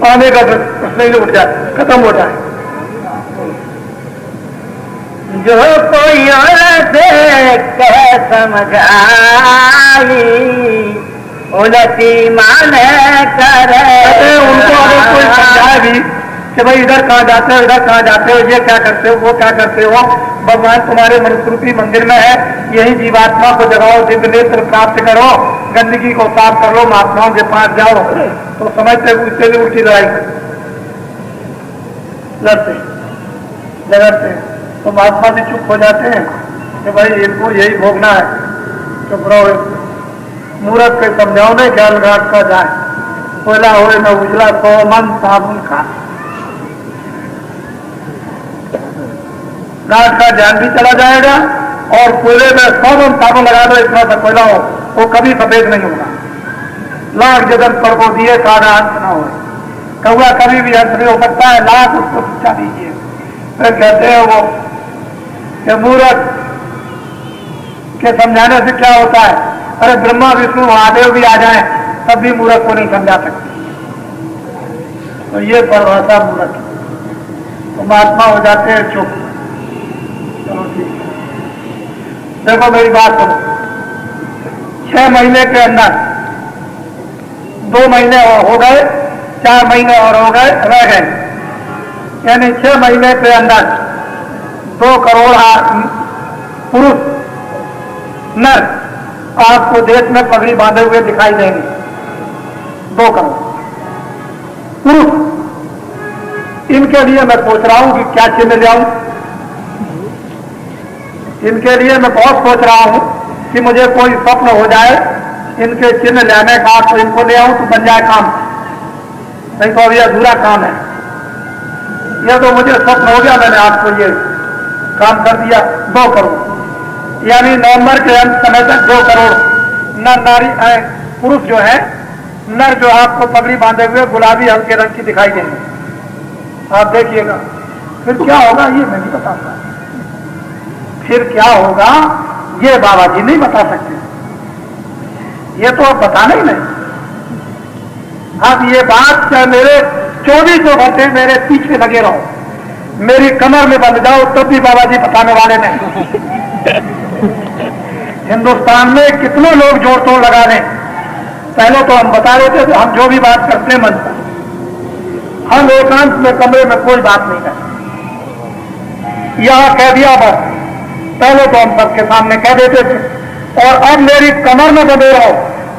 पाने का प्रश्न ही उठ जाए, खत्म हो जाए। जो कोई औरत कह समझाई उलटी माने करे। उनको अगर कोई समझाए भी कि भाई इधर कहाँ जाते हो, इधर कहाँ जाते हो, ये क्या करते हो, वो क्या करते हो, भगवान तुम्हारे मनुस्मृति मंदिर में है, यही जीवात्मा को जगाओ, दिव्य नेत्र प्राप्त करो, गंदगी को साफ कर लो, महात्माओं के पास जाओ, तो समझते उससे भी उल्टी लड़ाई लड़ते झगड़ते, तो महात्मा भी चुप हो जाते हैं कि भाई इनको यही भोगना है, चुप रहो। मूर्ख के समझाओ नहीं ख्याल घाट का जाए, कोयला हो न उजला सो मन साबुन का, घाट का ज्ञान भी चला जाएगा और कोयले में 100 मन साबुन लगा दो, इतना सा कोयला हो वो कभी सफेद नहीं होगा। लाख जगत पर को दिए सारा अंत न हो, कौआ कभी भी अंत नहीं हो सकता है, लाख उसको शिक्षा दीजिए। फिर कहते हैं वो कि मूर्ख के समझाने से क्या होता है, अरे ब्रह्मा विष्णु महादेव भी आ जाए तब भी मूर्ख को नहीं समझा सकते। तो ये परिभाषा मूर्ख, तो महात्मा हो जाते हैं चुप। चलो ठीक, देखो मेरी बात सुनो, 6 महीने के अंदर 2 महीने हो गए, 4 महीने और हो गए, रह गए, यानी 6 महीने के अंदर 2 करोड़ पुरुष नर आपको देश में पगड़ी बांधे हुए दिखाई देंगे। 2 करोड़ पुरुष, इनके लिए मैं सोच रहा हूं कि क्या चिन्ह ले आऊं, इनके लिए मैं बहुत सोच रहा हूं कि मुझे कोई स्वप्न हो जाए इनके चिन्ह लेने का, तो इनको ले आऊं तो बन जाए काम, नहीं तो अभी अधूरा काम है। यह तो मुझे स्वप्न हो गया, मैंने आपको ये काम कर दिया। 2 करोड़ यानी नवंबर के अंत समय तक 2 करोड़ नर नारी पुरुष जो है, नर जो आपको पगड़ी बांधे हुए गुलाबी हल्के रंग की दिखाई देंगे। आप देखिएगा फिर क्या होगा ये मैं नहीं बता सकता, फिर क्या होगा ये बाबा जी नहीं बता सकते, ये तो आप बताना ही नहीं। अब ये बात क्या, मेरे 24 घंटे मेरे पीछे लगे रहो, मेरी कमर में बंध जाओ तब भी बाबा जी बताने वाले नहीं। हिंदुस्तान में कितने लोग जोड़ तोड़ लगा लें, पहले तो हम बता देते थे हम जो भी बात करते मन पर, हम एकांत में कमरे में कोई बात नहीं करते, यहां कह दिया बस, पहले तो हम सबके सामने कह देते थे, और अब मेरी कमर में बंधे रहो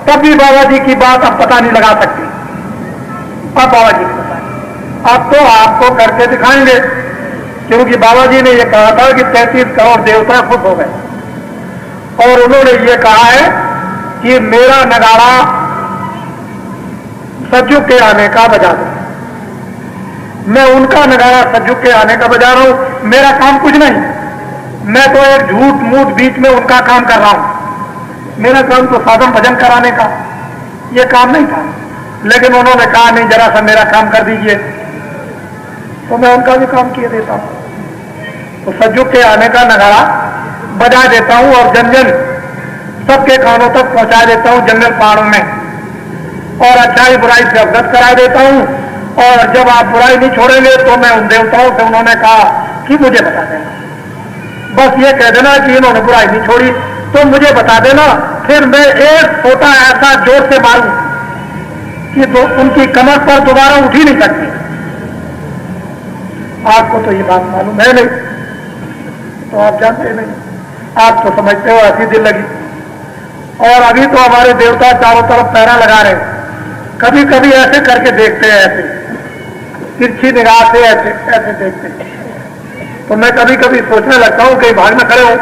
तब भी बाबा जी की बात अब पता नहीं लगा सकती। अब बाबा जी को पता, अब तो आपको करके दिखाएंगे, क्योंकि बाबा जी ने यह कहा था कि 33 करोड़ देवता खुश हो गए, और उन्होंने ये कहा है कि मेरा नगाड़ा सज्जुग के आने का बजा दो, मैं उनका नगाड़ा सज्जुग के आने का बजा रहा हूं। मेरा काम कुछ नहीं, मैं तो एक झूठ मूठ बीच में उनका काम कर रहा हूं, मेरा काम तो साधन भजन कराने का ये काम नहीं था, लेकिन उन्होंने कहा नहीं जरा सा मेरा काम कर दीजिए, तो मैं उनका भी काम किए देता हूं। तो सज्जुग के आने का नगाड़ा बजा देता हूं और जन जन सबके कानों तक पहुंचा देता हूं, जंगल पहाड़ों में, और अच्छाई बुराई से अवगत करा देता हूं। और जब आप बुराई नहीं छोड़ेंगे तो मैं उन देवताओं से उन्होंने कहा कि मुझे बता देना, बस ये कह देना कि इन्होंने बुराई नहीं छोड़ी तो मुझे बता देना, फिर मैं एक छोटा ऐसा जोर से मारूं कि तो उनकी कमर पर दोबारा उठ ही नहीं सकती। आपको तो ये बात मालूम है नहीं, तो आप जानते नहीं, आप तो समझते हो ऐसी दिल लगी। और अभी तो हमारे देवता चारों तरफ पैरा लगा रहे, कभी कभी ऐसे करके देखते हैं, ऐसे तिरछी निगाह से ऐसे ऐसे देखते हैं, तो मैं कभी कभी सोचने लगता हूं कहीं भाग में खड़े हो,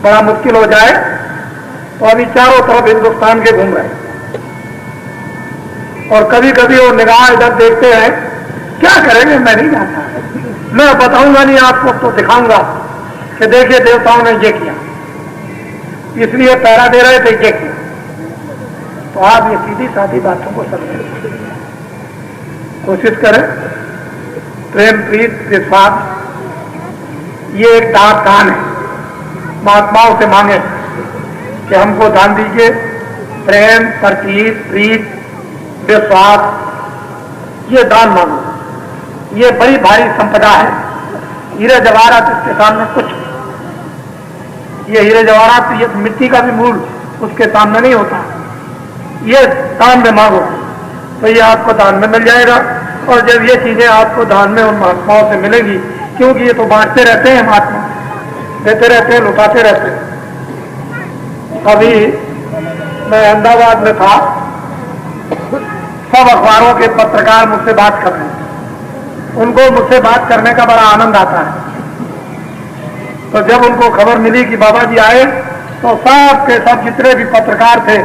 बड़ा मुश्किल हो जाए। तो अभी चारों तरफ हिंदुस्तान के घूम रहे हैं, और कभी कभी वो निगाह इधर देखते हैं, क्या करेंगे मैं नहीं जानता, मैं बताऊंगा नहीं आपको, तो दिखाऊंगा कि देखिए देवताओं ने ये किया, इसलिए पैरा दे रहे थे ये किया। तो आप ये सीधी साधी बातों को समझें, कोशिश करें, प्रेम प्रीत विश्वास ये एक दान है, महात्माओं से मांगे कि हमको दान दीजिए, प्रेम प्रतीत प्रीत विश्वास ये दान मांगो, ये बड़ी भारी संपदा है। हीरे जवाहरात इसके सामने कुछ, ये हीरे जवाहरात, ये मिट्टी का भी मूल उसके सामने नहीं होता। ये दान में मांगो तो ये आपको दान में मिल जाएगा। और जब ये चीजें आपको दान में उन महात्माओं से मिलेंगी, क्योंकि ये तो बांटते रहते हैं महात्मा, देते रहते हैं, लुटाते रहते हैं। अभी मैं अहमदाबाद में था, सब अखबारों के पत्रकार मुझसे बात कर रहे हैं, उनको मुझसे बात करने का बड़ा आनंद आता है। तो जब उनको खबर मिली कि बाबा जी आए, तो सब के सब जितने भी पत्रकार थे,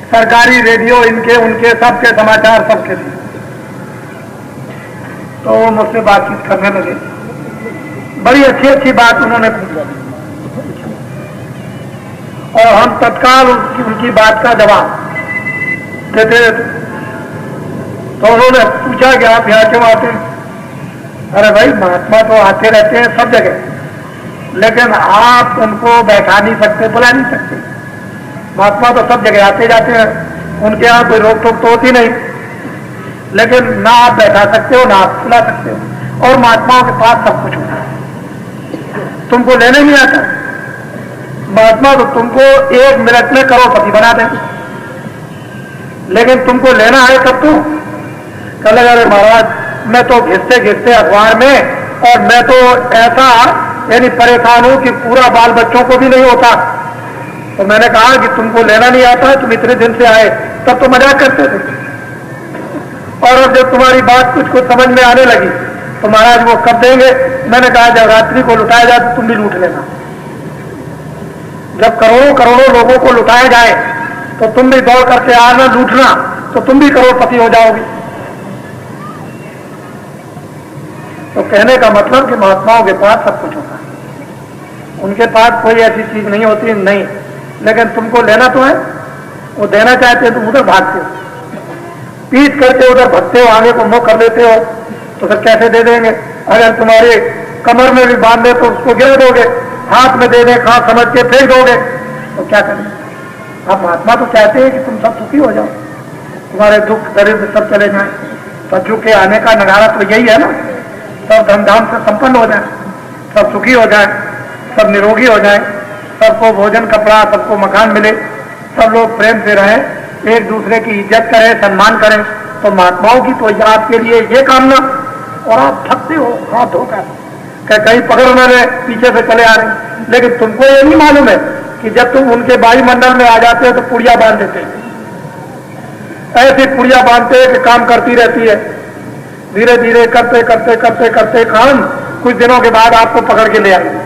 सरकारी रेडियो इनके उनके सबके समाचार सबके थे, तो वो मुझसे बातचीत करने लगे। बड़ी अच्छी अच्छी बात उन्होंने पूछी और हम तत्काल उनकी बात का जवाब देते रहते। तो उन्होंने पूछा कि आप यहाँ क्यों आते हैं? अरे भाई, महात्मा तो आते रहते हैं सब जगह, लेकिन आप उनको बैठा नहीं सकते, बुला नहीं सकते। महात्मा तो सब जगह आते जाते हैं, उनके यहाँ कोई रोक टोक तो होती नहीं, लेकिन ना आप बैठा सकते हो ना आप बुला सकते हो। और महात्माओं के पास सब कुछ होता है, तुमको लेने नहीं आता। महात्मा तो तुमको 1 मिनट में करोड़पति बना देंगे, लेकिन तुमको लेना है तब तो कल, अरे महाराज मैं तो घिसते घिसते अखबार में, और मैं तो ऐसा यानी परेशान हूं कि पूरा बाल बच्चों को भी नहीं होता। तो मैंने कहा कि तुमको लेना नहीं आता है, तुम इतने दिन से आए, तब तो मजाक करते थे, और अब जब तुम्हारी बात कुछ कुछ समझ में आने लगी तो महाराज वो कब देंगे? मैंने कहा जब रात्रि को लुटाया जाए तो तुम भी लूट लेना। जब करोड़ों करोड़ों लोगों को लुटाया जाए तो तुम भी दौड़ करके आना लूटना, तो तुम भी करोड़पति हो जाओगे। तो कहने का मतलब कि महात्माओं के पास सब कुछ होता है, उनके पास कोई ऐसी चीज नहीं होती नहीं, लेकिन तुमको लेना तो है। वो देना चाहते हैं, तुम उधर भागते हो, पीट करके उधर भगते हो, आगे को मुंह कर लेते हो, तो फिर कैसे दे देंगे? अगर तुम्हारे कमर में भी बांध दे तो उसको गिर दोगे, हाथ में दे दे खा समझ के फेंक दोगे, तो क्या करेंगे? आप महात्मा तो चाहते हैं कि तुम सब सुखी हो जाओ, तुम्हारे दुख दरिद्र सब चले जाए। सज्जू के आने का नजारा तो यही है ना, सब धमधाम से संपन्न हो जाए, सब सुखी हो जाए, सब निरोगी हो जाए, सबको भोजन कपड़ा, सबको मकान मिले, सब लोग प्रेम से रहें, एक दूसरे की इज्जत करें, सम्मान करें। तो महात्माओं की तो आपके लिए ये कामना, और आप थकते हो हाथ धोकर कहीं पकड़ मैंने पीछे से चले आ रहे, लेकिन तुमको ये नहीं मालूम है कि जब तुम उनके वायुमंडल में आ जाते हो तो पुड़िया बांध देते हैं। ऐसी पुड़िया बांधते हैं कि काम करती रहती है, धीरे धीरे करते करते करते करते काम कुछ दिनों के बाद आपको पकड़ के ले आएगी,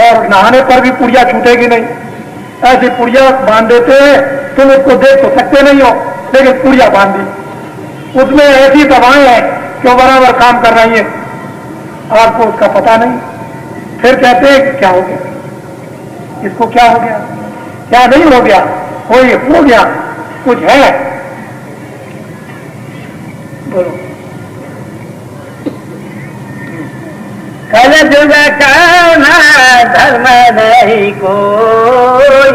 और नहाने पर भी पुड़िया छूटेगी नहीं। ऐसी पुड़िया बांध देते हैं, तुम उसको देख तो सकते नहीं हो, लेकिन पुड़िया बांध दी, उसमें ऐसी दवाएं हैं कि वो बराबर काम कर रही है, आपको उसका पता नहीं। फिर कहते हैं कि क्या हो गया, इसको क्या हो गया? क्या नहीं हो गया, हो गया, कुछ है, बोलो। कल जुग करना धर्म नहीं कोई,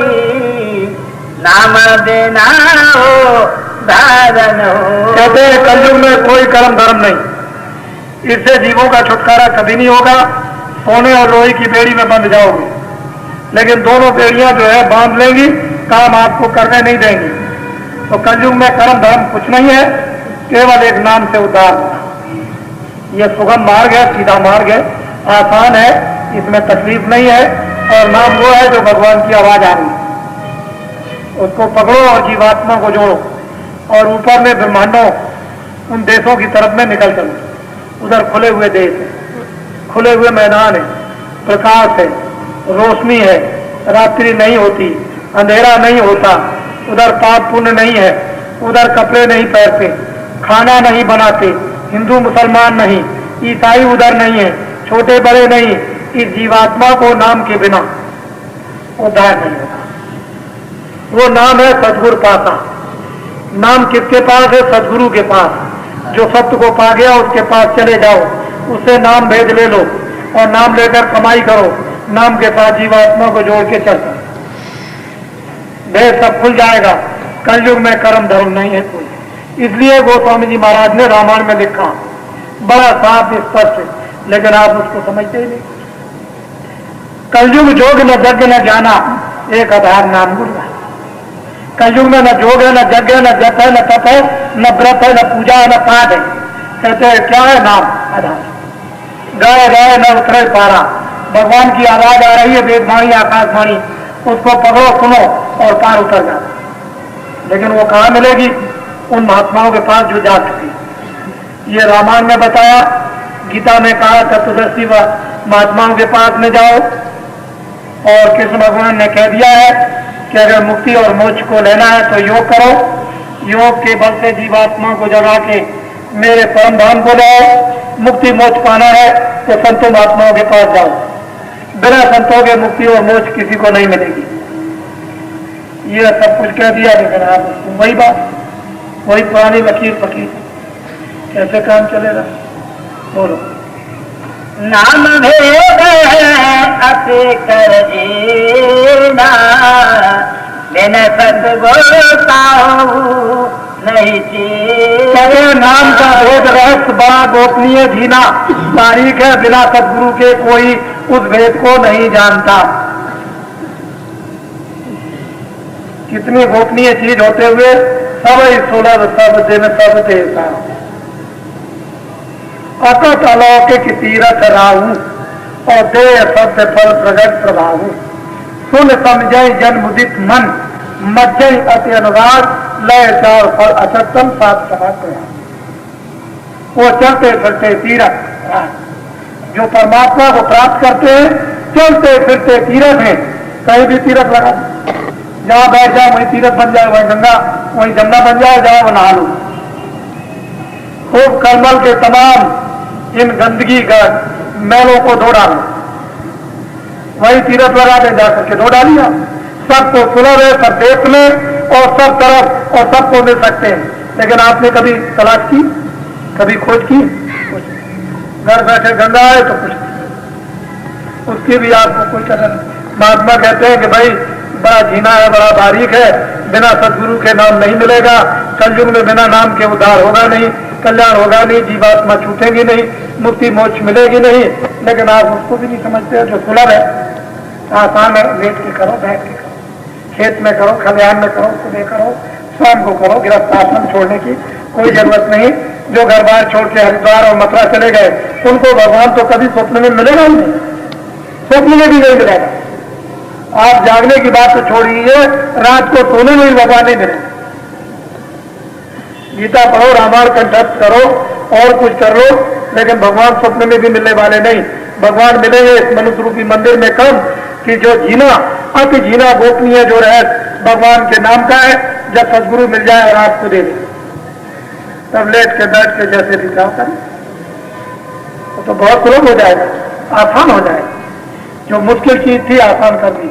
नाम देना हो धारण हो। कहते हैं कलयुग में कोई कर्म धर्म नहीं, इससे जीवों का छुटकारा कभी नहीं होगा। सोने और लोहे की बेड़ी में बंध जाओगे, लेकिन दोनों बेड़ियां जो है बांध लेंगी, काम आपको करने नहीं देंगी। तो कलयुग में कर्म धर्म कुछ नहीं है, केवल एक नाम से उद्धार होना। यह सुगम मार्ग है, सीधा मार्ग है, आसान है, इसमें तकलीफ नहीं है, और नाम वो है जो भगवान की आवाज आ रही है, उसको पकड़ो और जीवात्मा को जोड़ो, और ऊपर में ब्रह्मांडों उन देशों की तरफ में निकल चलो। उधर खुले हुए देश है, खुले हुए मैदान है, प्रकाश है, रोशनी है, रात्रि नहीं होती, अंधेरा नहीं होता, उधर पाप पुण्य नहीं है, उधर कपड़े नहीं पहनते, खाना नहीं बनाते, हिंदू मुसलमान नहीं, ईसाई उधर नहीं है, छोटे बड़े नहीं। इस जीवात्मा को नाम के बिना उद्धार नहीं होता। वो नाम है सद्गुरु पासा। नाम किसके पास है? सद्गुरु के पास। जो सत्य को पा गया उसके पास चले जाओ, उससे नाम भेद ले लो, और नाम लेकर कमाई करो, नाम के साथ जीवात्मा को जोड़ के चलता, भेद सब खुल जाएगा। कलयुग में कर्म धर्म नहीं है कोई, इसलिए गोस्वामी जी महाराज ने रामायण में लिखा बड़ा साफ स्पष्ट, लेकिन आप उसको समझते ही नहीं। कलयुग जोग न यज्ञ न जाना, एक आधार नाम गुरु है। कलयुग में न जोग है, न यज्ञ है, न जप है, न तप है, न व्रत है, न पूजा है, न पाठ है। कहते हैं क्या है नाम? आधार। गाय गाय न उतरे पारा, भगवान की आवाज आ रही है, वेदवाणी आकाशवाणी, उसको पकड़ो सुनो और पार उतर जाओ। लेकिन वो कहाँ मिलेगी? उन महात्माओं के पास जो जा चुकी। ये रामायण में बताया, गीता में कहा तत्वदर्शी व महात्माओं के पास में जाओ। और कृष्ण भगवान ने कह दिया है कि अगर मुक्ति और मोक्ष को लेना है तो योग करो, योग के बल से जीवात्मा को जगा के मेरे परम धाम को लाओ। मुक्ति मोक्ष पाना है तो संतों महात्माओं के पास जाओ, बिना संतों के मुक्ति और मोक्ष किसी को नहीं मिलेगी। ये सब कुछ कह दिया, लेकिन आप उसको वही बात, वही पुरानी लकीर फकीर, कैसे काम चलेगा? बोलो। नाम भेद अति कर जीना, बिन सतगुरता नहीं जी। नाम का भेद रहस्य बड़ा गोपनीय जीना, तारीख है, बिना सदगुरु के कोई उस भेद को नहीं जानता। कितनी गोपनीय चीज होते हुए सब सुलभ सब दिन सब देता। अकट अलौकिक तीरथ राहु और दे सत्य फल प्रगट प्रभाव। सुन समझय जन मुदित मन, मज्जय अति अनुराग, लय चार फल असतम सात सहात। वो चलते फिरते तीरथ जो परमात्मा को प्राप्त करते हैं, चलते फिरते तीरथ है। कहीं भी तीरथ लगा, जहां बैठ जाए वहीं तीरथ बन जाए, वहीं गंगा वहीं जमुना बन जाए, जहां वो नहा लो। खूब कलमल के तमाम इन गंदगी का मैलों को धो डालो, वही तीरथ लगा दे, जाकर के धो डालिए। सबको सुलभ है, सब देश में और सब तरफ और सबको मिल सकते हैं। लेकिन आपने कभी तलाश की, कभी खोज की? घर बैठे गंगा है तो कुछ उसकी भी आपको कोई कदर नहीं। महात्मा कहते हैं कि भाई बड़ा जीना है, बड़ा बारीक है, बिना सदगुरु के नाम नहीं मिलेगा। कलयुग में बिना नाम के उद्धार होगा नहीं, कल्याण होगा नहीं, जीवात्मा छूटेगी नहीं, मुक्ति मोक्ष मिलेगी नहीं। लेकिन आप उसको भी नहीं समझते। जो सुलभ है, आसान है, लेट के करो, बैठ के करो, खेत में करो, खलिहान में करो, सुबह करो, शाम को करो। गृहस्थ आश्रम छोड़ने की कोई जरूरत नहीं। जो घर बार छोड़ के हरिद्वार और मथुरा चले गए, उनको भगवान तो कभी स्वप्न में मिलेगा ही नहीं, स्वप्न में भी नहीं मिलेगा। आप जागने की बात तो छोड़िए, रात को सोने में भी भगवान नहीं मिलेगा। गीता पढ़ो, रामायण कंठस्थ करो और कुछ कर लो, लेकिन भगवान स्वप्न में भी मिलने वाले नहीं। भगवान मिलेंगे इस मनुष्य रूपी मंदिर में कम, कि जो जीना अति जीना गोपनीय जो रहस्य भगवान के नाम का है, जब सदगुरु मिल जाए और आपको दे दे, तब लेट के बैठ के जैसे भी काम करें तो बहुत सुलभ हो जाएगा, आसान हो जाएगा। जो मुश्किल चीज थी आसान कर दी।